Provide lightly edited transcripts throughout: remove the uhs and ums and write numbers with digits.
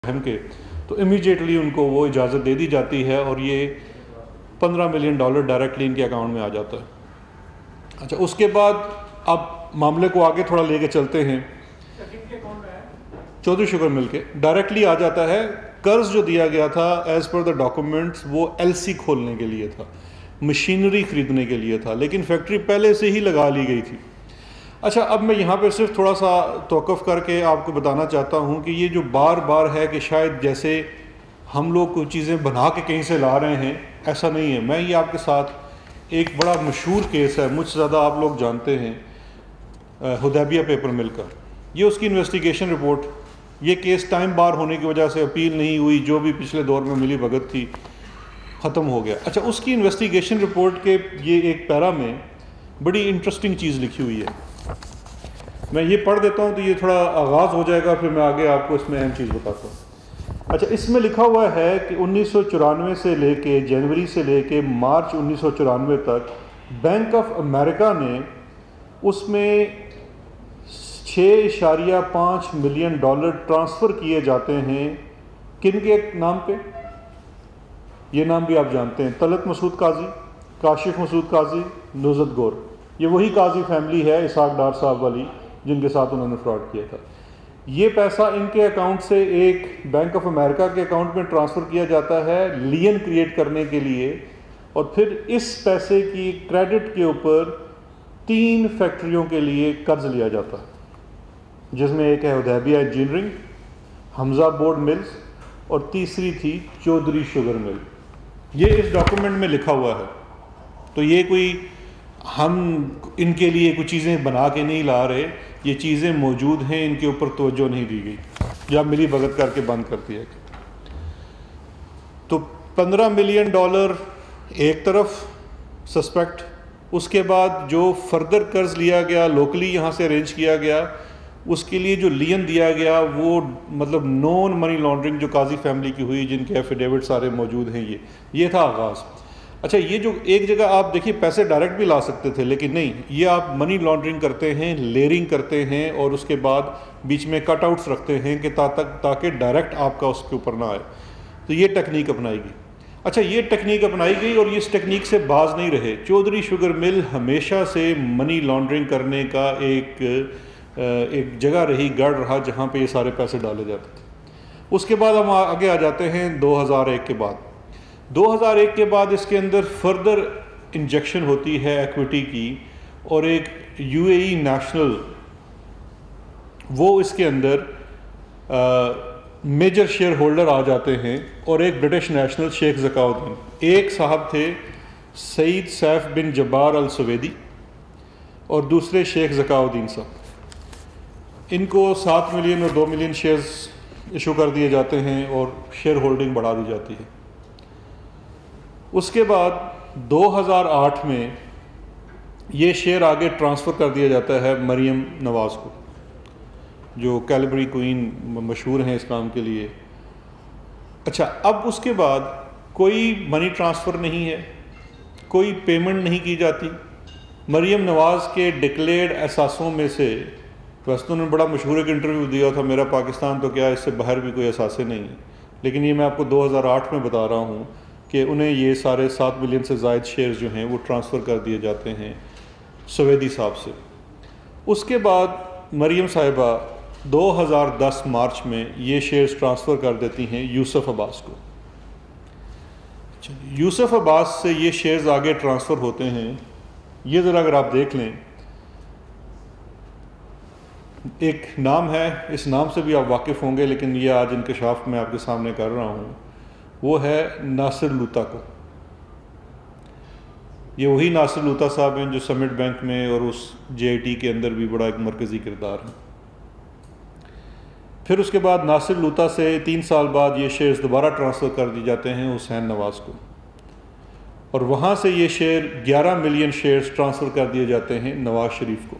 کے تو امیجیٹلی ان کو وہ اجازت دے دی جاتی ہے اور یہ $15 ملین ڈائریکٹلی ان کے اکاؤنٹ میں آ جاتا ہے۔ اچھا، اس کے بعد اب معاملے کو آگے تھوڑا لے کے چلتے ہیں۔ چودھری شوگر مل کے ڈائریکٹلی آ جاتا ہے۔ قرض جو دیا گیا تھا ایز پر دا ڈاکومنٹس وہ LC کھولنے کے لیے تھا، مشینری خریدنے کے لیے تھا، لیکن فیکٹری پہلے سے ہی لگا لی گئی تھی۔ اچھا، اب میں یہاں پہ صرف تھوڑا سا توقف کر کے آپ کو بتانا چاہتا ہوں کہ یہ جو بار بار ہے کہ شاید جیسے ہم لوگ کوئی چیزیں بنا کے کہیں سے لا رہے ہیں، ایسا نہیں ہے۔ میں یہ آپ کے ساتھ ایک بڑا مشہور کیس ہے، مجھ سے زیادہ آپ لوگ جانتے ہیں، حدیبیہ پیپر مل کا، یہ اس کی انویسٹیگیشن رپورٹ، یہ کیس ٹائم بار ہونے کی وجہ سے اپیل نہیں ہوئی، جو بھی پچھلے دور میں ملی بھگت تھی ختم ہو گیا۔ اچھا، اس کی انویسٹیگیشن رپورٹ کے یہ ایک پیرا میں بڑی انٹرسٹنگ چیز لکھی ہوئی ہے، میں یہ پڑھ دیتا ہوں تو یہ تھوڑا آغاز ہو جائے گا، پھر میں آگے آپ کو اس میں اہم چیز بتاتا ہوں۔ اچھا، اس میں لکھا ہوا ہے کہ 1994 سے لے کے جنوری سے لے کے مارچ 1994 تک بینک آف امریکہ نے اس میں $6.5 ملین ٹرانسفر کیے جاتے ہیں۔ کن کے نام پہ؟ یہ نام بھی آپ جانتے ہیں، طلعت مسعود قاضی، کاشف مسعود قاضی، نوزت گور۔ یہ وہی قاضی فیملی ہے اسحاق ڈار صاحب والی جن کے ساتھ انہوں نے فراڈ کیا تھا۔ یہ پیسہ ان کے اکاؤنٹ سے ایک بینک آف امریکہ کے اکاؤنٹ میں ٹرانسفر کیا جاتا ہے لین کریٹ کرنے کے لیے، اور پھر اس پیسے کی کریڈٹ کے اوپر 3 فیکٹریوں کے لیے قرض لیا جاتا ہے، جس میں ایک ہے حدیبیہ انجینئرنگ، حمزہ بورڈ ملز، اور تیسری تھی چودھری شوگر مل۔ یہ اس ڈاکومنٹ میں لکھا ہوا ہے، تو یہ کوئی ہم ان کے لیے کچھ چیزیں بنا کے نہیں لا رہے، یہ چیزیں موجود ہیں، ان کے اوپر توجہ نہیں دی گئی یا ملی بھگت کر کے بند کر دیا گیا۔ تو $15 ملین ایک طرف سسپیکٹ، اس کے بعد جو فردر قرض لیا گیا لوکلی یہاں سے ارینج کیا گیا، اس کے لیے جو لین دیا گیا وہ مطلب نون منی لانڈرنگ جو قاضی فیملی کی ہوئی، جن کے ایفیڈیوٹ سارے موجود ہیں، یہ تھا آغاز۔ اچھا، یہ جو ایک جگہ آپ دیکھیے پیسے ڈائریکٹ بھی لا سکتے تھے، لیکن نہیں، یہ آپ منی لانڈرنگ کرتے ہیں، لیئرنگ کرتے ہیں، اور اس کے بعد بیچ میں کٹ آؤٹس رکھتے ہیں کہ تاکہ ڈائریکٹ آپ کا اس کے اوپر نہ آئے، تو یہ ٹیکنیک اپنائی گئی۔ اچھا، یہ ٹیکنیک اپنائی گئی اور یہ اس ٹیکنیک سے باز نہیں رہے۔ چودھری شوگر مل ہمیشہ سے منی لانڈرنگ کرنے کا ایک جگہ رہی، گڑھ رہا جہاں پہ یہ سارے پیسے ڈالے جاتے تھے۔ اس کے بعد ہم آگے آ جاتے ہیں 2001 کے بعد۔ 2001 کے بعد اس کے اندر فردر انجیکشن ہوتی ہے ایکویٹی کی، اور ایک UAE نیشنل وہ اس کے اندر میجر شیئر ہولڈر آ جاتے ہیں، اور ایک برٹش نیشنل شیخ ذکاء الدین، ایک صاحب تھے سعید سیف بن جبار السویدی اور دوسرے شیخ ذکاء الدین صاحب۔ ان کو 7 ملین اور 2 ملین شیئرز ایشو کر دیے جاتے ہیں اور شیئر ہولڈنگ بڑھا دی جاتی ہے۔ اس کے بعد 2008 میں یہ شیئر آگے ٹرانسفر کر دیا جاتا ہے مریم نواز کو، جو کیلبری کوئین مشہور ہیں اس کام کے لیے۔ اچھا، اب اس کے بعد کوئی منی ٹرانسفر نہیں ہے، کوئی پیمنٹ نہیں کی جاتی۔ مریم نواز کے ڈکلیئرڈ اثاثوں میں سے، ویسے تو انہوں نے بڑا مشہور ایک انٹرویو دیا تھا، میرا پاکستان تو کیا، اس سے باہر بھی کوئی اثاثے نہیں ہیں، لیکن یہ میں آپ کو 2008 میں بتا رہا ہوں کہ انہیں یہ سارے 7 ملین سے زائد شیئرز جو ہیں وہ ٹرانسفر کر دیے جاتے ہیں سویدی صاحب سے۔ اس کے بعد مریم صاحبہ 2010 مارچ میں یہ شیئرز ٹرانسفر کر دیتی ہیں یوسف عباس کو۔ یوسف عباس سے یہ شیئرز آگے ٹرانسفر ہوتے ہیں۔ یہ ذرا اگر آپ دیکھ لیں، ایک نام ہے، اس نام سے بھی آپ واقف ہوں گے، لیکن یہ آج انکشاف میں آپ کے سامنے کر رہا ہوں، وہ ہے ناصر لوتا کو۔ یہ وہی ناصر لوتا صاحب ہیں جو سمٹ بینک میں اور اس JIT کے اندر بھی بڑا ایک مرکزی کردار ہے۔ پھر اس کے بعد ناصر لوتا سے 3 سال بعد یہ شیئرز دوبارہ ٹرانسفر کر دی جاتے ہیں حسین نواز کو، اور وہاں سے یہ شیئر 11 ملین شیئرز ٹرانسفر کر دیے جاتے ہیں نواز شریف کو۔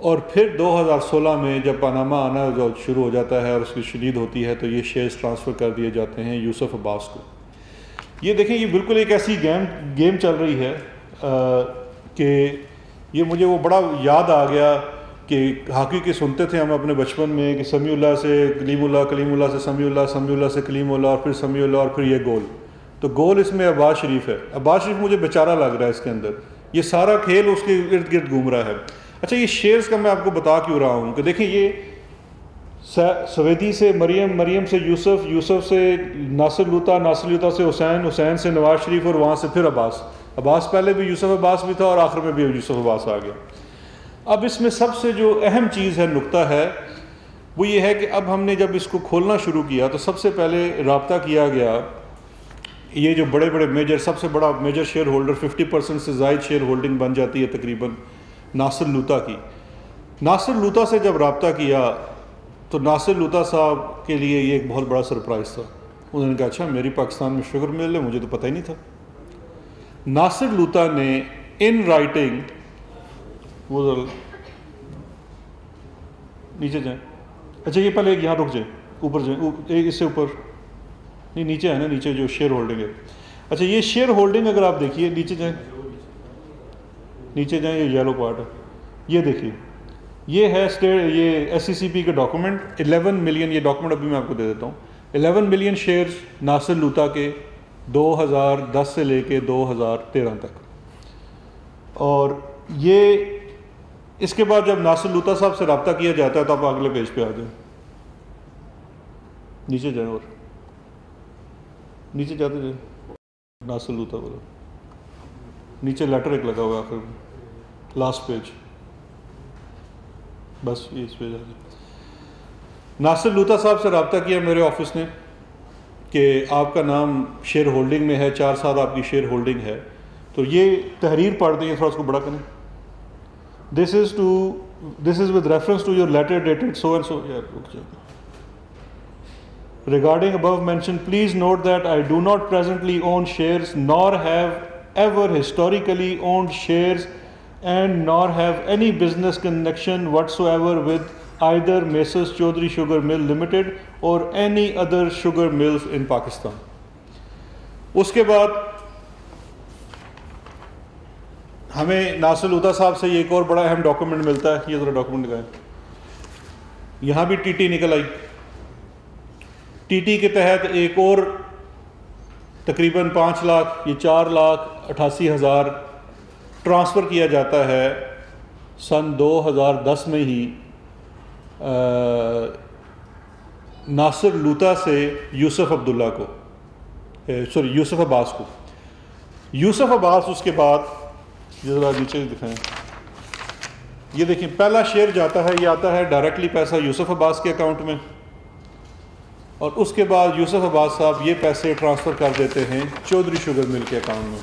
اور پھر 2016 میں جب پاناما آنا جو شروع ہو جاتا ہے اور اس کی شدید ہوتی ہے، تو یہ شیئرز ٹرانسفر کر دیے جاتے ہیں یوسف عباس کو۔ یہ دیکھیں، یہ بالکل ایک ایسی گیم چل رہی ہے کہ یہ مجھے وہ بڑا یاد آ گیا کہ ہاکی کے سنتے تھے ہم اپنے بچپن میں کہ سمیع اللہ سے کلیم اللہ، کلیم اللہ سے سمیع اللہ، سمیع اللہ سے کلیم اللہ، اور پھر سمیع اللہ، اور پھر یہ گول. تو گول اس میں عباس شریف ہے. عباس شریف مجھے بیچارہ لگ رہا ہے اس کے اندر، یہ سارا کھیل اس کے ارد گرد گھوم رہا ہے. اچھا یہ شیئرز کا میں آپ کو بتا کیوں رہا ہوں کہ دیکھیں یہ سویدی سے مریم، مریم سے یوسف، یوسف سے ناصر لوطا، ناصر لوطا سے حسین، حسین سے نواز شریف، اور وہاں سے پھر عباس. عباس پہلے بھی یوسف عباس بھی تھا اور آخر میں بھی یوسف عباس آ گیا. اب اس میں سب سے جو اہم چیز ہے، نقطہ ہے، وہ یہ ہے کہ اب ہم نے جب اس کو کھولنا شروع کیا تو سب سے پہلے رابطہ کیا گیا. یہ جو بڑے بڑے میجر، سب سے بڑا میجر شیئر ہولڈر 50% سے زائد شیئر ہولڈنگ بن جاتی ہے تقریباً ناصر لوطا کی. ناصر لوطا سے جب رابطہ کیا تو ناصر لوطا صاحب کے لیے یہ ایک بہت بڑا سرپرائز تھا. انہوں نے کہا اچھا میری پاکستان میں شوگر مل ہے، مجھے تو پتہ ہی نہیں تھا. ناصر لوطا نے ان رائٹنگ، وہ نیچے جائیں، اچھا یہ پہلے یہاں رک جائیں، اوپر جائیں، اس سے اوپر نہیں، نیچے ہے نا، نیچے جو شیئر ہولڈنگ ہے. اچھا یہ شیئر ہولڈنگ اگر آپ دیکھیے، نیچے جائیں، نیچے جائیں، یہ یلو پارٹ ہے، یہ دیکھیے، یہ ہے یہ ایس سی سی پی کے ڈاکومنٹ. 11 ملین، یہ ڈاکومنٹ ابھی میں آپ کو دے دیتا ہوں. 11 ملین شیئرز ناصر لوطا کے 2010 سے لے کے 2013 تک. اور یہ اس کے بعد جب ناصر لوطا صاحب سے رابطہ کیا جاتا ہے تو آپ اگلے پیج پہ آ جائیں، نیچے جائیں، اور نیچے جاتے جائیں. ناصر لوطا بولو، نیچے لیٹر ایک لگا ہوا آخر میں، لاسٹ پیج، بس یہ اس پیج آ جائیں. ناصر لوطا صاحب سے رابطہ کیا میرے آفس نے کہ آپ کا نام شیئر ہولڈنگ میں ہے، 4 سال آپ کی شیئر ہولڈنگ ہے. تو یہ تحریر پڑھ دیں، تھوڑا اس کو بڑا کریں. This is with reference to your letter dated so and so. Regarding above mentioned, please note that I do not presently own shares, nor have ever historically owned shares, and nor have any business connection whatsoever with either Messrs Chaudhry Sugar Mill Limited or any other sugar mills in Pakistan. اس کے بعد ہمیں ناصر لوطا صاحب سے یہ ایک اور بڑا اہم ڈاکومنٹ ملتا ہے. یہ ذرا ڈاکومنٹ دکھائیں. یہاں بھی ٹی ٹی نکل آئی. ٹی ٹی کے تحت ایک اور تقریباً 5 لاکھ، یہ 4,88,000 ٹرانسفر کیا جاتا ہے سن 2010 میں ہی ناصر لوطا سے یوسف عبداللہ کو، یوسف عباس کو. یوسف عباس اس کے بعد یہ ذرا نیچے دکھائیں، یہ دیکھیں پہلا شیئر جاتا ہے، یہ آتا ہے ڈائریکٹلی پیسہ یوسف عباس کے اکاؤنٹ میں، اور اس کے بعد یوسف عباس صاحب یہ پیسے ٹرانسفر کر دیتے ہیں چودھری شوگر مل کے اکاؤنٹ میں.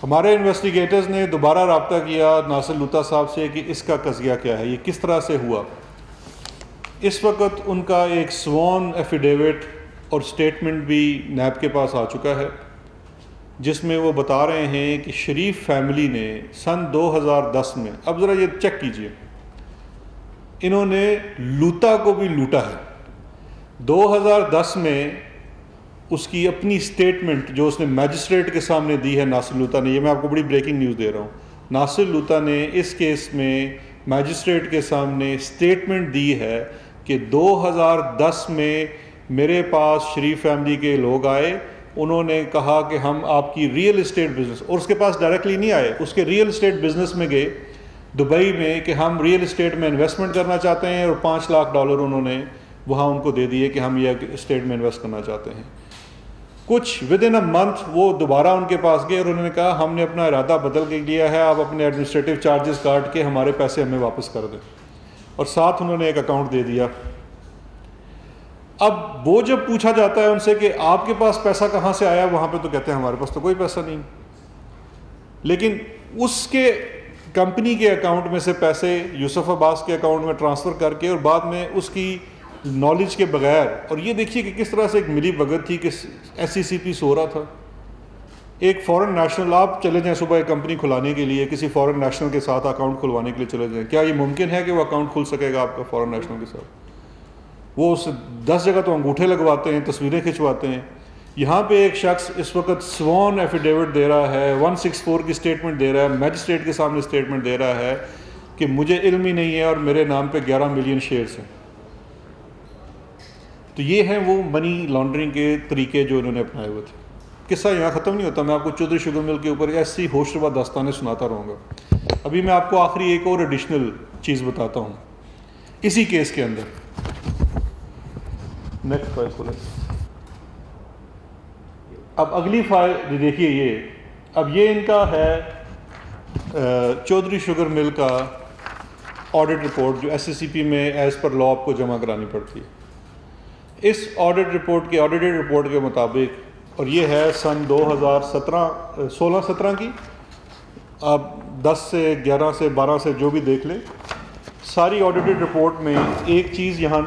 ہمارے انویسٹیگیٹرز نے دوبارہ رابطہ کیا ناصر لوطا صاحب سے کہ اس کا قضیہ کیا ہے، یہ کس طرح سے ہوا. اس وقت ان کا ایک سوان ایفیڈیوٹ اور سٹیٹمنٹ بھی نیب کے پاس آ چکا ہے، جس میں وہ بتا رہے ہیں کہ شریف فیملی نے سن 2010 میں، اب ذرا یہ چیک کیجئے، انہوں نے لوطا کو بھی لوٹا ہے. 2010 میں اس کی اپنی سٹیٹمنٹ جو اس نے میجسٹریٹ کے سامنے دی ہے ناصر لوطا نے، یہ میں آپ کو بڑی بریکنگ نیوز دے رہا ہوں، ناصر لوطا نے اس کیس میں میجسٹریٹ کے سامنے سٹیٹمنٹ دی ہے کہ 2010 میں میرے پاس شریف فیملی کے لوگ آئے، انہوں نے کہا کہ ہم آپ کی ریئل اسٹیٹ بزنس، اور اس کے پاس ڈائریکٹلی نہیں آئے، اس کے ریئل اسٹیٹ بزنس میں گئے دبئی میں کہ ہم ریئل اسٹیٹ میں انویسٹمنٹ کرنا چاہتے ہیں، اور $5 لاکھ انہوں نے وہاں ان کو دے دیے کہ ہم یہ اسٹیٹ میں انویسٹ کرنا چاہتے ہیں. کچھ ود ان اے منتھ وہ دوبارہ ان کے پاس گئے اور انہوں نے کہا ہم نے اپنا ارادہ بدل کے لیا ہے، آپ اپنے ایڈمنسٹریٹو چارجز کاٹ کے ہمارے پیسے ہمیں واپس کر دیں، اور ساتھ انہوں نے ایک اکاؤنٹ دے دیا. اب وہ جب پوچھا جاتا ہے ان سے کہ آپ کے پاس پیسہ کہاں سے آیا، وہاں پہ تو کہتے ہیں ہمارے پاس تو کوئی پیسہ نہیں. لیکن اس کے کمپنی کے اکاؤنٹ میں سے پیسے یوسف عباس کے اکاؤنٹ میں ٹرانسفر کر کے، اور بعد میں اس کی نالج کے بغیر، اور یہ دیکھیے کہ کس طرح سے ایک ملی بھگت تھی کہ ایس سی سی پی سو رہا تھا. ایک فورن نیشنل، آپ چلے جائیں صبح ایک کمپنی کھلانے کے لیے کسی فورن نیشنل کے ساتھ اکاؤنٹ کھلوانے کے لیے چلے جائیں، کیا یہ ممکن ہے کہ وہ اکاؤنٹ کھل سکے گا آپ کا فورن نیشنل کے ساتھ؟ وہ اس 10 جگہ تو انگوٹھے لگواتے ہیں، تصویریں کھنچواتے ہیں. یہاں پہ ایک شخص اس وقت سوان ایفیڈیوٹ دے رہا ہے، 164 کی اسٹیٹمنٹ دے رہا ہے، میجسٹریٹ کے سامنے اسٹیٹمنٹ دے رہا ہے کہ مجھے علم ہی نہیں ہے اور میرے نام پہ 11 ملین شیئرز ہیں. تو یہ ہیں وہ منی لانڈرنگ کے طریقے جو انہوں نے اپنائے ہوئے تھے. قصہ یہاں ختم نہیں ہوتا، میں آپ کو چودھری شوگر مل کے اوپر ایسی ہوشربا داستانیں سناتا رہوں گا. ابھی میں آپ کو آخری ایک اور ایڈیشنل چیز بتاتا ہوں اسی کیس کے اندر. نیکسٹ فائل کھولیں. اب اگلی فائل دیکھیے، اب یہ ان کا ہے چودھری شوگر مل کا آڈٹ رپورٹ جو ایس ایس سی پی میں ایز پر لا آپ کو جمع کرانی پڑتی ہے. اس آڈٹ رپورٹ کے آڈیٹڈ رپورٹ کے مطابق، اور یہ ہے سن 2016-17 کی، آپ 10 سے 11 سے 12 سے جو بھی دیکھ لیں، ساری آڈیٹڈ رپورٹ میں ایک چیز یہاں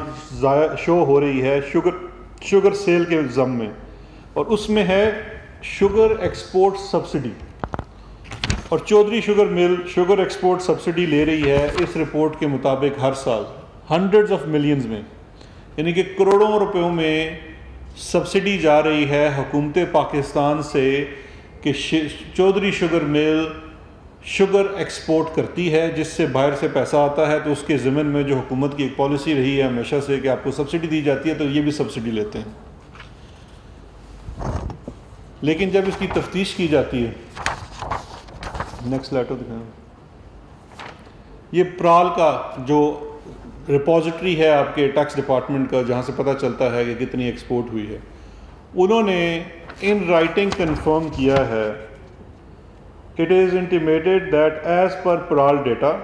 شو ہو رہی ہے شوگر سیل کے ضمن میں، اور اس میں ہے شوگر ایکسپورٹ سبسڈی. اور Chaudhry sugar mill sugar export subsidy لے رہی ہے اس رپورٹ کے مطابق ہر سال ہنڈریڈز آف ملینز میں، یعنی کہ کروڑوں روپیوں میں سبسڈی جا رہی ہے حکومت پاکستان سے کہ Chaudhry sugar mill sugar export کرتی ہے، جس سے باہر سے پیسہ آتا ہے. تو اس کے ضمن میں جو حکومت کی ایک پالیسی رہی ہے ہمیشہ سے کہ آپ کو سبسڈی دی جاتی ہے، تو یہ بھی سبسڈی لیتے ہیں. لیکن جب اس کی تفتیش کی جاتی ہے، نیکسٹ لیٹر دکھائیں، یہ پرال کا جو ریپوزیٹری ہے آپ کے ٹیکس ڈپارٹمنٹ کا جہاں سے پتہ چلتا ہے کہ کتنی ایکسپورٹ ہوئی ہے، انہوں نے ان رائٹنگ کنفرم کیا ہے It is intimated that as per Pral data,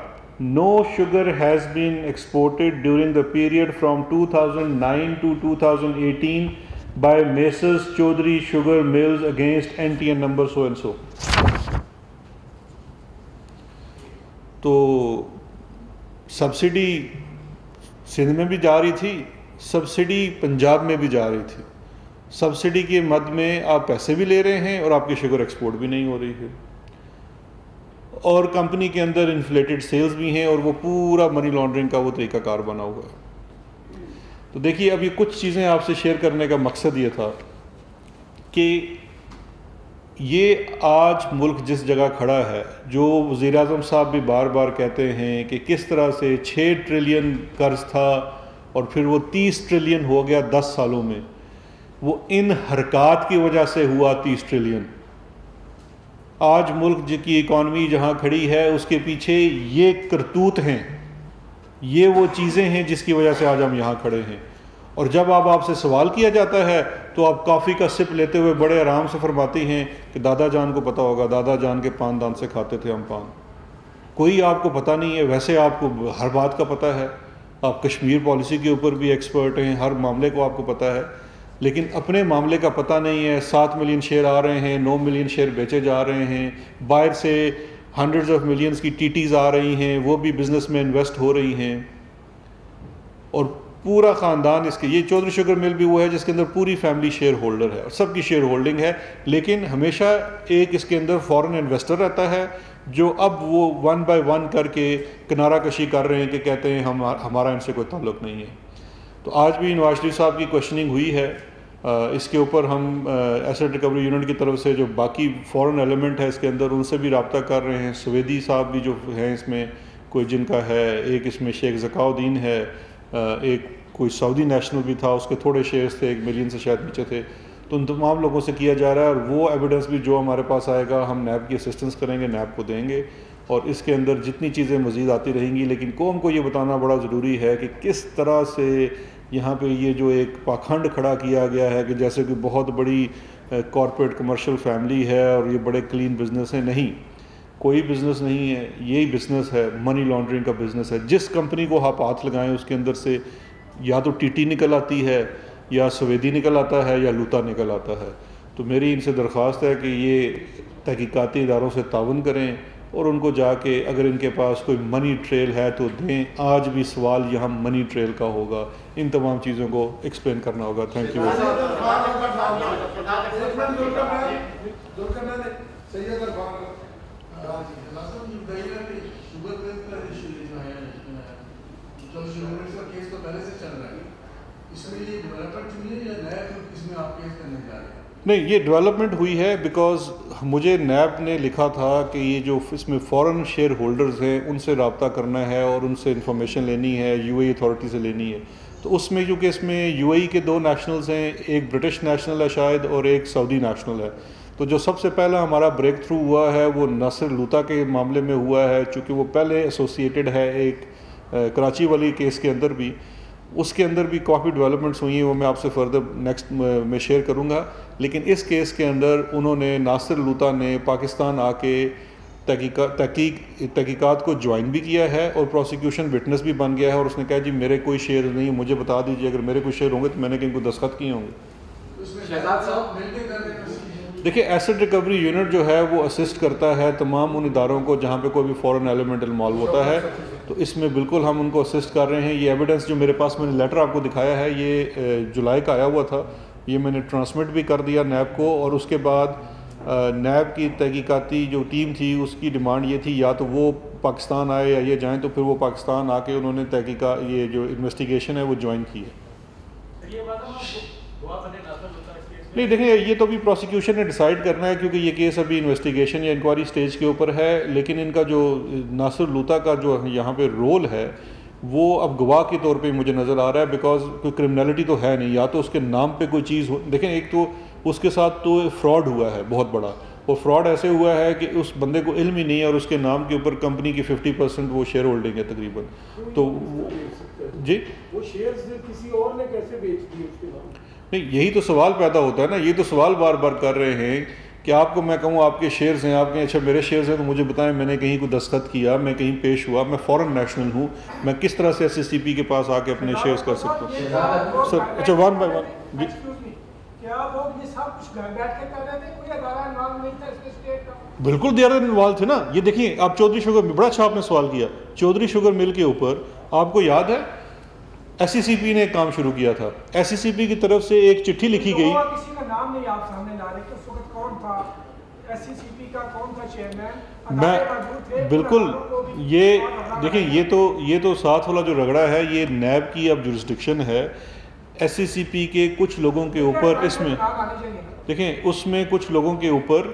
no sugar has been exported during the period from 2009 to 2018 by Messrs Chaudhary Sugar Mills against NTN number so and so. تو subsidy Sindh میں بھی جا رہی تھی، subsidy Punjab میں بھی جا رہی تھی. سبسڈی کے مد میں آپ پیسے بھی لے رہے ہیں اور آپ کی شوگر ایکسپورٹ بھی نہیں ہو رہی ہے، اور کمپنی کے اندر انفلیٹڈ سیلز بھی ہیں، اور وہ پورا منی لانڈرنگ کا وہ طریقہ کار بنا ہوا ہے. تو دیکھیے اب یہ کچھ چیزیں آپ سے شیئر کرنے کا مقصد یہ تھا کہ یہ آج ملک جس جگہ کھڑا ہے، جو وزیر اعظم صاحب بھی بار بار کہتے ہیں کہ کس طرح سے 6 ٹریلین قرض تھا اور پھر وہ 30 ٹریلین ہو گیا 10 سالوں میں، وہ ان حرکات کی وجہ سے ہوا 30 ٹریلین. آج ملک کی اکانومی جہاں کھڑی ہے اس کے پیچھے یہ کرتوت ہیں، یہ وہ چیزیں ہیں جس کی وجہ سے آج ہم یہاں کھڑے ہیں. اور جب آپ سے سوال کیا جاتا ہے تو آپ کافی کا سپ لیتے ہوئے بڑے آرام سے فرماتی ہیں کہ دادا جان کو پتہ ہوگا، دادا جان کے پان دان سے کھاتے تھے ہم پان. کوئی آپ کو پتہ نہیں ہے، ویسے آپ کو ہر بات کا پتہ ہے، آپ کشمیر پالیسی کے اوپر بھی ایکسپرٹ ہیں، ہر معاملے کو آپ کو پتہ ہے، لیکن اپنے معاملے کا پتہ نہیں ہے. 7 ملین شیئر آ رہے ہیں، 9 ملین شیئر بیچے جا رہے ہیں، باہر سے ہنڈریڈز آف ملینز کی ٹیز آ رہی ہیں، وہ بھی بزنس میں انویسٹ ہو رہی ہیں، اور پورا خاندان اس کے، یہ چودھری شوگر مل بھی وہ ہے جس کے اندر پوری فیملی شیئر ہولڈر ہے اور سب کی شیئر ہولڈنگ ہے. لیکن ہمیشہ ایک اس کے اندر فورن انویسٹر رہتا ہے جو اب وہ 1 بائی 1 کر کے کنارہ کشی کر رہے ہیں کہ کہتے ہیں ہمارا ان سے کوئی تعلق نہیں ہے. تو آج بھی نواز شریف صاحب کی کوشچننگ ہوئی ہے اس کے اوپر. ہم ایسٹ ریکوری یونٹ کی طرف سے جو باقی فورن ایلیمنٹ ہے اس کے اندر ان سے بھی رابطہ کر رہے ہیں. سویدی صاحب بھی جو ہیں اس میں کوئی جن کا ہے، ایک اس میں شیخ ذکاء الدین ہے، ایک کوئی سعودی نیشنل بھی تھا، اس کے تھوڑے شیئرز تھے، 1 ملین سے شاید نیچے تھے. تو ان تمام لوگوں سے کیا جا رہا ہے، اور وہ ایویڈنس بھی جو ہمارے پاس آئے گا ہم نیب کی اسسٹنس کریں گے، نیب کو دیں گے، اور اس کے اندر جتنی چیزیں مزید آتی رہیں گی. لیکن قوم کو یہ بتانا بڑا ضروری ہے کہ کس طرح سے یہاں پہ یہ جو ایک پاکھنڈ کھڑا کیا گیا ہے کہ جیسے کہ بہت بڑی کارپوریٹ کمرشل فیملی ہے اور یہ بڑے کلین بزنس ہیں. نہیں، کوئی بزنس نہیں ہے، یہی بزنس ہے، منی لانڈرنگ کا بزنس ہے. جس کمپنی کو آپ ہاتھ لگائیں اس کے اندر سے یا تو ٹی ٹی نکل آتی ہے، یا سویدی نکل آتا ہے، یا لوتا نکل آتا ہے. تو میری ان سے درخواست ہے کہ یہ تحقیقاتی اداروں سے تعاون کریں اور ان کو جا کے اگر ان کے پاس کوئی منی ٹریل ہے تو دیں. آج بھی سوال یہاں منی ٹریل کا ہوگا، ان تمام چیزوں کو ایکسپلین کرنا ہوگا. Thank you. اس میں یہ ڈیولپر چنی ہے یا نیا اس میں آپ کیس کرنے جا رہے ہیں؟ نہیں، یہ ڈیولپمنٹ ہوئی ہے بیکاز مجھے نیب نے لکھا تھا کہ یہ جو اس میں فورن شیئر ہولڈرز ہیں ان سے رابطہ کرنا ہے اور ان سے انفارمیشن لینی ہے، یو اے اتھارٹی سے لینی ہے. تو اس میں کیونکہ اس میں یو اے کے 2 نیشنلز ہیں، ایک برٹش نیشنل ہے شاید اور ایک سعودی نیشنل ہے. تو جو سب سے پہلا ہمارا بریک تھرو ہوا ہے وہ ناصر لوتا کے معاملے میں ہوا ہے، چونکہ وہ پہلے ایسوسیٹڈ ہے ایک کراچی والی کیس کے اندر بھی. اس کے اندر بھی کافی ڈیولپمنٹس ہوئی ہیں، وہ میں آپ سے فردر نیکسٹ میں شیئر کروں گا. لیکن اس کیس کے اندر انہوں نے ناصر لوتا نے پاکستان آ کے تحقیقات کو جوائن بھی کیا ہے اور پروسیکیوشن وٹنس بھی بن گیا ہے، اور اس نے کہا جی میرے کوئی شیئر نہیں، مجھے بتا دیجیے اگر میرے کوئی شیئر ہوں گے تو میں نے کہیں کو دستخط کیے ہوں گے. دیکھیں ایسٹ ریکوری یونٹ جو ہے وہ اسسٹ کرتا ہے تمام ان اداروں کو جہاں پہ کوئی بھی فورن ایلیمنٹ انوالو ہوتا ہے. تو اس میں بالکل ہم ان کو اسسٹ کر رہے ہیں. یہ ایویڈنس جو میرے پاس میں نے لیٹر آپ کو دکھایا ہے یہ جولائی کا آیا ہوا تھا، یہ میں نے ٹرانسمٹ بھی کر دیا نیب کو. اور اس کے بعد نیب کی تحقیقاتی جو ٹیم تھی اس کی ڈیمانڈ یہ تھی یا تو وہ پاکستان آئے یا یہ جائیں، تو پھر وہ پاکستان آ کے انہوں نے تحقیقات یہ جو انویسٹیگیشن ہے وہ جوائن کی ہے. نہیں دیکھیں یہ تو ابھی پروسیکیوشن نے ڈیسائیڈ کرنا ہے کیونکہ یہ کیس ابھی انویسٹیگیشن یا انکوائری سٹیج کے اوپر ہے. لیکن ان کا جو ناصر لوتا کا جو یہاں پہ رول ہے وہ اب گواہ کے طور پہ مجھے نظر آ رہا ہے، بیکاز کوئی کرمنلٹی تو ہے نہیں، یا تو اس کے نام پہ کوئی چیز ہو. دیکھیں ایک تو اس کے ساتھ تو فراڈ ہوا ہے بہت بڑا، اور فراڈ ایسے ہوا ہے کہ اس بندے کو علم ہی نہیں ہے اور اس کے نام کے اوپر کمپنی کی 50% وہ شیئر ہولڈنگ ہے تقریباً. تو جی وہ شیئرز کسی اور نے کیسے بیچ دیے اس کے نام؟ نہیں یہی تو سوال پیدا ہوتا ہے نا، یہ تو سوال بار بار کر رہے ہیں کہ آپ کو میں کہوں آپ کے شیئرز ہیں، آپ کہیں اچھا میرے شیئرز ہیں تو مجھے بتائیں میں نے کہیں کو دستخط کیا، میں کہیں پیش ہوا، میں فورن نیشنل ہوں، میں کس طرح سے ایس سی پی کے پاس آ کے اپنے شیئرز کر سکتا ہوں. سر اچھا 1 بائی 1 جی بالکل دے انوالو تھے نا. یہ دیکھیے آپ چودھری شوگر مل، بڑا اچھا آپ نے سوال کیا. چودھری شوگر مل کے اوپر آپ کو یاد ہے ایس سی پی نے ایک کام شروع کیا تھا. ایس سی پی کی طرف سے ایک چٹھی لکھی گئی، کسی کا نام نہیں آپ سامنے لا رہے کہ اس وقت کون تھا ایس سی پی کا، کون تھا چیئرمین، میں بالکل یہ دیکھیں یہ تو ساتھ والا جو رگڑا ہے یہ نیب کی اب جورسڈکشن ہے. ایس سی پی کے کچھ لوگوں کے اوپر اس میں دیکھیں اس میں کچھ لوگوں کے اوپر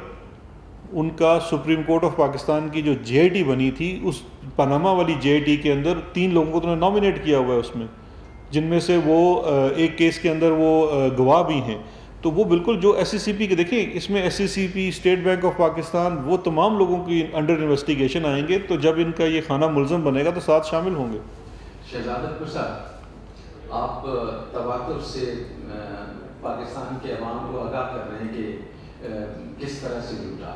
ان کا سپریم کورٹ آف پاکستان کی جو جے آئی ٹی بنی تھی اس پاناما والی جے آئی ٹی کے اندر 3 لوگوں کو تو نے نامینیٹ کیا ہوا ہے اس میں، جن میں سے وہ ایک کیس کے اندر وہ گواہ بھی ہیں. تو وہ بالکل جو ایس سی پی کے دیکھیں اس میں S C P, state bank of Pakistan, وہ تمام لوگوں کی انڈر انویسٹیگیشن آئیں گے. تو جب ان کا یہ خانہ ملزم بنے گا تو ساتھ شامل ہوں گے. شہزاد اکبر صاحب، آپ تواتر سے پاکستان کے عوام کو آگاہ کر رہے ہیں کہ کس طرح سے لوٹا.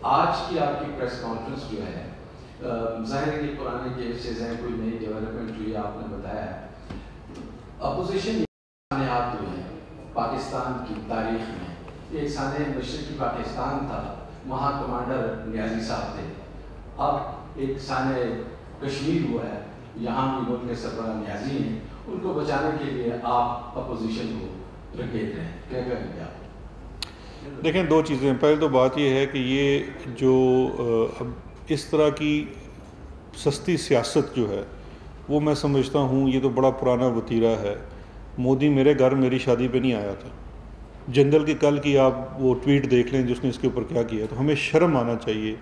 آج کی آپ کی پریس کانفرنس جو ہے ظاہر ہے کہ پرانے کیس سے کوئی نئی ڈیولپمنٹ ہوئی آپ نے بتایا ہے. اپوزیشن سانحات ہوئے ہیں پاکستان کی تاریخ میں. ایک سانحہ مشرقی پاکستان تھا، وہاں کمانڈر نیازی صاحب تھے. اب ایک سانحہ کشمیر ہوا ہے، یہاں بھی ملک کے سربراہ نیازی ہیں. ان کو بچانے کے لیے آپ اپوزیشن کو رکھیت رہے ہیں، کیا کریں گے آپ؟ دیکھیں 2 چیزیں. پہلے تو بات یہ ہے کہ یہ جو اب اس طرح کی سستی سیاست جو ہے وہ میں سمجھتا ہوں یہ تو بڑا پرانا وتیرہ ہے. مودی میرے گھر میری شادی پہ نہیں آیا تھا. جنرل کی کل کی آپ وہ ٹویٹ دیکھ لیں جس نے اس کے اوپر کیا کیا. تو ہمیں شرم آنا چاہیے.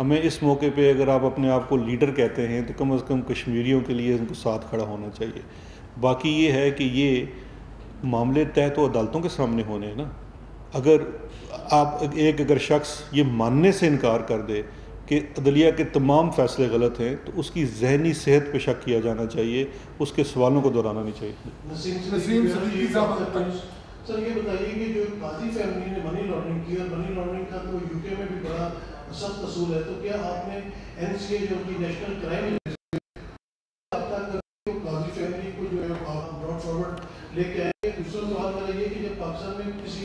ہمیں اس موقع پہ اگر آپ اپنے آپ کو لیڈر کہتے ہیں تو کم از کم کشمیریوں کے لیے ان کو ساتھ کھڑا ہونا چاہیے. باقی یہ ہے کہ یہ معاملے طے تو عدالتوں کے سامنے ہونے ہیں نا. اگر آپ اگر شخص یہ ماننے سے انکار کر دے کہ عدلیہ کے تمام فیصلے غلط ہیں تو اس کی ذہنی صحت پہ شک کیا جانا چاہیے، اس کے سوالوں کو دہرانا نہیں چاہیے. سر یہ بتائیے کہ جو قاضی فیملی نے منی لانڈرنگ کی، اور منی لانڈرنگ کا تو یو کے میں بھی بڑا سخت اصول ہے، تو کیا آپ نے این سی اے جو کہ نیشنل کرائم قاضی فیملی کو جو ہے براڈ فارورڈ لے کے آئے؟ دوسرا سوال میرا یہ کہ جب پاکستان میں کسی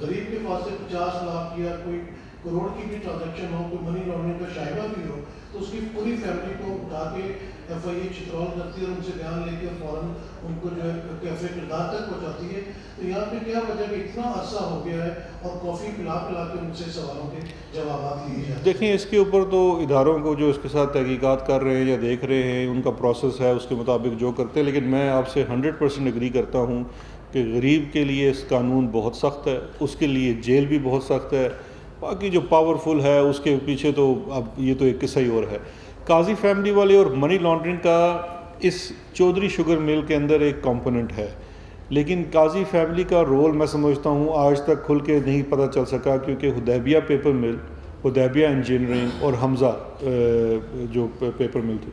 غریب کے پاس سے 50 لاکھ یا کوئی کروڑ کی بھی ٹرانزیکشن ہو، کوئی منی لانڈرنگ کا شائبہ بھی ہو، تو اس کی پوری فیملی کو اٹھا کے ایف آئی اے چترول کرتی ہے اور ان سے بیان لے کے فوراً ان کو جو ہے کیفے کردار تک پہنچاتی ہے. تو یہاں پہ کیا وجہ کہ اتنا عرصہ ہو گیا ہے اور کافی پلا کے ان سے سوالوں کے جوابات لیے جاتے ہیں؟ دیکھیں اس کے اوپر تو اداروں کو جو اس کے ساتھ تحقیقات کر رہے ہیں یا دیکھ رہے ہیں ان کا پروسیس ہے، اس کے مطابق جو کرتے ہیں. لیکن میں آپ سے 100% اگری کرتا ہوں کہ غریب کے لیے اس قانون بہت سخت ہے، اس کے لیے جیل بھی بہت سخت ہے، باقی جو پاورفل ہے اس کے پیچھے تو اب یہ تو ایک قصہ ہی اور ہے۔ قاضی فیملی والے اور منی لانڈرنگ کا اس چودھری شوگر مل کے اندر ایک کمپوننٹ ہے، لیکن قاضی فیملی کا رول میں سمجھتا ہوں آج تک کھل کے نہیں پتہ چل سکا، کیونکہ حدیبیہ پیپر مل، حدیبیہ انجینئرنگ اور حمزہ جو پیپر مل تھی،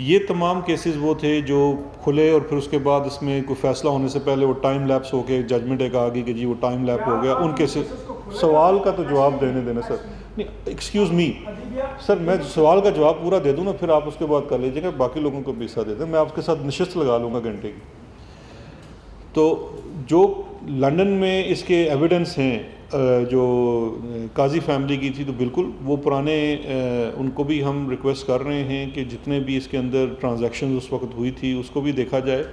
یہ تمام کیسز وہ تھے جو کھلے، اور پھر اس کے بعد اس میں کوئی فیصلہ ہونے سے پہلے وہ ٹائم لیپس ہو کے ججمنٹ ایک آ گئی کہ جی وہ ٹائم لیپ ہو گیا ان کیسز۔ سوال کا تو جواب دینے دینا سر، نہیں ایکسکیوز می سر، میں سوال کا جواب پورا دے دوں نا، پھر آپ اس کے بعد کر لیجیے گا، باقی لوگوں کو بھی حصہ دے دیں، میں آپ کے ساتھ نشست لگا لوں گا گھنٹے کی۔ تو جو لنڈن میں اس کے ایویڈنس ہیں جو قاضی فیملی کی تھی، تو بالکل وہ پرانے ان کو بھی ہم ریکویسٹ کر رہے ہیں کہ جتنے بھی اس کے اندر ٹرانزیکشن اس وقت ہوئی تھی اس کو بھی دیکھا جائے۔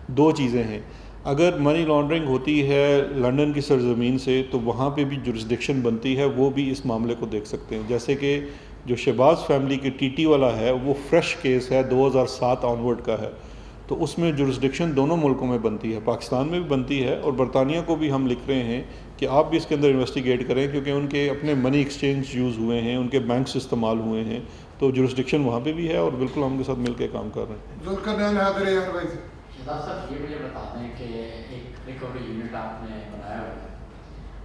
دو چیزیں ہیں، اگر منی لانڈرنگ ہوتی ہے لنڈن کی سرزمین سے تو وہاں پہ بھی جورسڈکشن بنتی ہے، وہ بھی اس معاملے کو دیکھ سکتے ہیں۔ جیسے کہ جو شہباز فیملی کی ٹی ٹی والا ہے وہ فریش کیس ہے، 2007 آنورڈ کا ہے، تو اس میں جورسڈکشن دونوں ملکوں میں بنتی ہے، پاکستان میں بھی بنتی ہے، اور برطانیہ کو بھی ہم لکھ رہے ہیں کہ آپ بھی اس کے اندر انویسٹیگیٹ کریں، کیونکہ ان کے اپنے منی ایکسچینج یوز ہوئے ہیں، ان کے بینکس استعمال ہوئے ہیں، تو جورسڈکشن وہاں پہ بھی ہے، اور بالکل ہم ان کے ساتھ مل کے کام کر رہے ہیں۔ شہزاد صاحب یہ مجھے بتا دیں کہ ایک ریکوری یونٹ آپ نے بنایا ہوا ہے،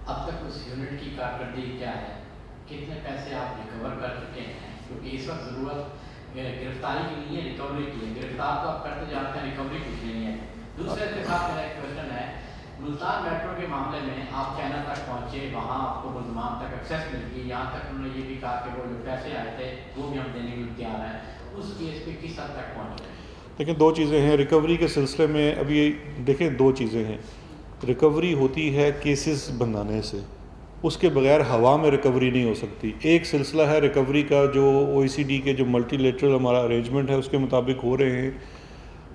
اب تک اس یونٹ کی کارکردگی کیا ہے، کتنے پیسے آپ ریکور کر چکے ہیں؟ کیونکہ اس وقت ضرورت گرفتاری کی نہیں ہے، ریکوری کی ہے، گرفتار تو آپ کرتے جاتے ہیں، ریکوری کچھ نہیں ہے۔ دوسرے کے ساتھ میرا ایک کوشچن ہے، ملتان میٹرو کے معاملے میں آپ چائنا تک پہنچے، وہاں آپ کو ملزمان تک ایکسیس مل گئی، یہاں تک انہوں نے یہ بھی کہا کہ وہ جو پیسے آئے تھے وہ بھی ہم دینے کے لیے تیار ہیں، اس کیس پہ کس حد تک پہنچے؟ دیکھیں دو چیزیں ہیں ریکوری کے سلسلے میں، ابھی دیکھیں دو چیزیں ہیں، ریکوری ہوتی ہے کیسز بنانے سے، اس کے بغیر ہوا میں ریکوری نہیں ہو سکتی۔ ایک سلسلہ ہے ریکوری کا جو OECD کے جو ملٹی لیٹرل ہمارا ارینجمنٹ ہے اس کے مطابق ہو رہے ہیں،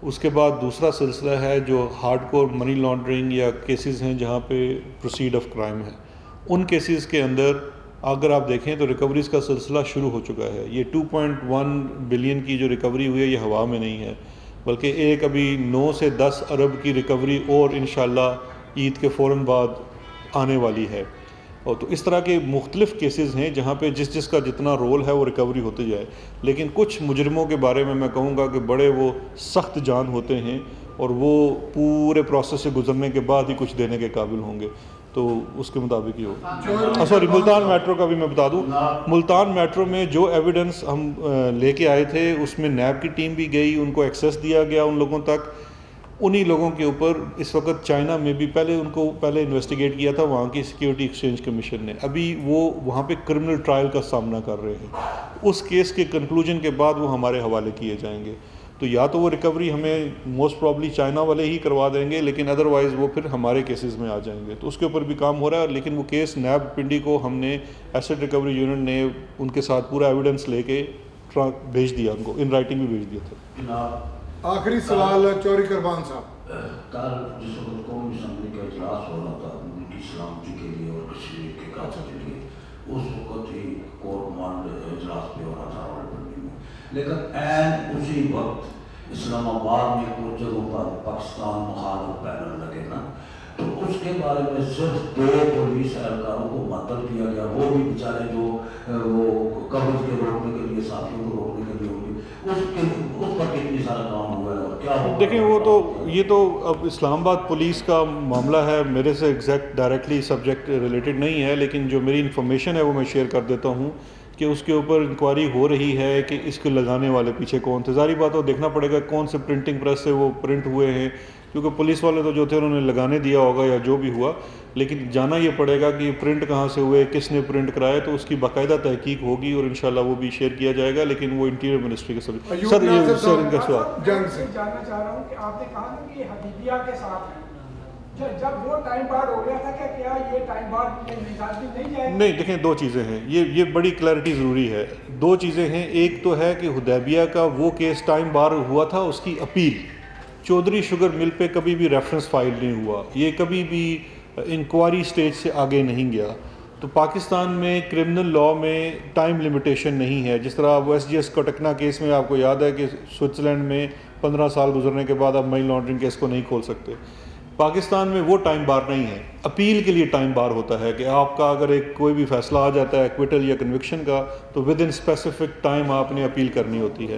اس کے بعد دوسرا سلسلہ ہے جو ہارڈ کور منی لانڈرنگ یا کیسز ہیں جہاں پہ پروسیڈ آف کرائم ہے، ان کیسز کے اندر اگر آپ دیکھیں تو ریکوریز کا سلسلہ شروع ہو چکا ہے۔ یہ 2.1 بلین کی جو ریکوری ہوئی ہے یہ ہوا میں نہیں ہے، بلکہ ایک ابھی 9 سے 10 ارب کی ریکوری اور انشاءاللہ عید کے فوراً بعد آنے والی ہے۔ اور تو اس طرح کے مختلف کیسز ہیں جہاں پہ جس کا جتنا رول ہے وہ ریکوری ہوتے جائے، لیکن کچھ مجرموں کے بارے میں کہوں گا کہ بڑے وہ سخت جان ہوتے ہیں اور وہ پورے پروسیس سے گزرنے کے بعد ہی کچھ دینے کے قابل ہوں گے، تو اس کے مطابق ہی ہو۔ سوری، ملتان میٹرو کا بھی میں بتا دوں، ملتان میٹرو میں جو ایویڈنس ہم لے کے آئے تھے اس میں نیب کی ٹیم بھی گئی، ان کو ایکسیس دیا گیا ان لوگوں تک، انہی لوگوں کے اوپر اس وقت چائنا میں بھی پہلے انویسٹیگیٹ کیا تھا وہاں کی سیکیورٹی ایکسچینج کمیشن نے، ابھی وہ وہاں پہ کرمنل ٹرائل کا سامنا کر رہے ہیں، اس کیس کے کنکلوژن کے بعد وہ ہمارے حوالے کیے جائیں گے، تو یا تو وہ ریکوری ہمیں موسٹ پرابلی چائنا والے ہی کروا دیں گے، لیکن ادروائز وہ پھر ہمارے کیسز میں آ جائیں گے، تو اس کے اوپر بھی کام ہو رہا ہے، لیکن وہ کیس نیب پنڈی کو ہم نے ایسٹ ریکوری یونٹ نے ان کے ساتھ پورا ایویڈنس لے کے بھیج دیا، ان کو ان رائٹنگ بھی بھیج دیا تھا۔ آخری سوال چوری قربان صاحب، کل جس وقت قومی اسمبلی کا اجلاس ہو رہا تھا ملک کی سلامتی کے لیے اور کشمیر کے کام کے لیے، اس وقت ہی کور کمانڈ اجلاس پہ ہو رہا تھا راولپنڈی میں، لیکن عین اسی وقت اسلام آباد میں کچھ جگہوں پر پاکستان مخالف پینل لگے نا، تو اس کے بارے میں صرف 2 پولیس اہلکاروں کو معطل کیا گیا، وہ بھی بیچارے جو وہ قبض کے روکنے کے لیے، ساتھیوں کو روکنے کے لیے ہوگی، اس پر کتنی سارا کام ہوا ہے اور کیا ہوا؟ دیکھیں وہ تو یہ تو اب اسلام آباد پولیس کا معاملہ ہے، میرے سے ایگزیکٹ ڈائریکٹلی سبجیکٹ ریلیٹڈ نہیں ہے، لیکن جو میری انفارمیشن ہے وہ میں شیئر کر دیتا ہوں کہ اس کے اوپر انکوائری ہو رہی ہے کہ اس کو لگانے والے پیچھے کون تھے۔ ظاہری بات ہے دیکھنا پڑے گا کون سے پرنٹنگ پریس سے وہ پرنٹ ہوئے ہیں، کیونکہ پولیس والے تو جو تھے انہوں نے لگانے دیا ہوگا یا جو بھی ہوا، لیکن جانا یہ پڑے گا کہ یہ پرنٹ کہاں سے ہوئے، کس نے پرنٹ کرائے، تو اس کی باقاعدہ تحقیق ہوگی اور انشاءاللہ وہ بھی شیئر کیا جائے گا، لیکن وہ انٹیریئر منسٹری کے سر ان کا سوال جنگ سے جاننا چاہ رہا ہوں کہ آپ نے کہا نا کہ یہ حدیبیہ کے ساتھ ہے، جب وہ ٹائم بارڈ ہو گیا تھا کیا یہ ٹائم بارڈ نہیں جائے؟ نہیں، دیکھیں 2 چیزیں ہیں، یہ بڑی کلیئرٹی ضروری ہے، 2 چیزیں ہیں، ایک تو ہے کہ حدیبیہ کا وہ کیس ٹائم بار ہوا تھا، اس کی اپیل چودھری شوگر مل پہ کبھی بھی ریفرنس فائل نہیں ہوا، یہ کبھی بھی انکوائری سٹیج سے آگے نہیں گیا، تو پاکستان میں کرمنل لاء میں ٹائم لمیٹیشن نہیں ہے، جس طرح وہ SGS کوٹکنا کیس میں آپ کو یاد ہے کہ سوئٹزرلینڈ میں 15 سال گزرنے کے بعد آپ منی لانڈرنگ کیس کو نہیں کھول سکتے، پاکستان میں وہ ٹائم بار نہیں ہے. اپیل کے لیے ٹائم بار ہوتا ہے کہ آپ کا اگر ایک کوئی بھی فیصلہ آ جاتا ہے ایکویٹل یا کنوکشن کا تو ود ان اسپیسیفک ٹائم آپ نے اپیل کرنی ہوتی ہے.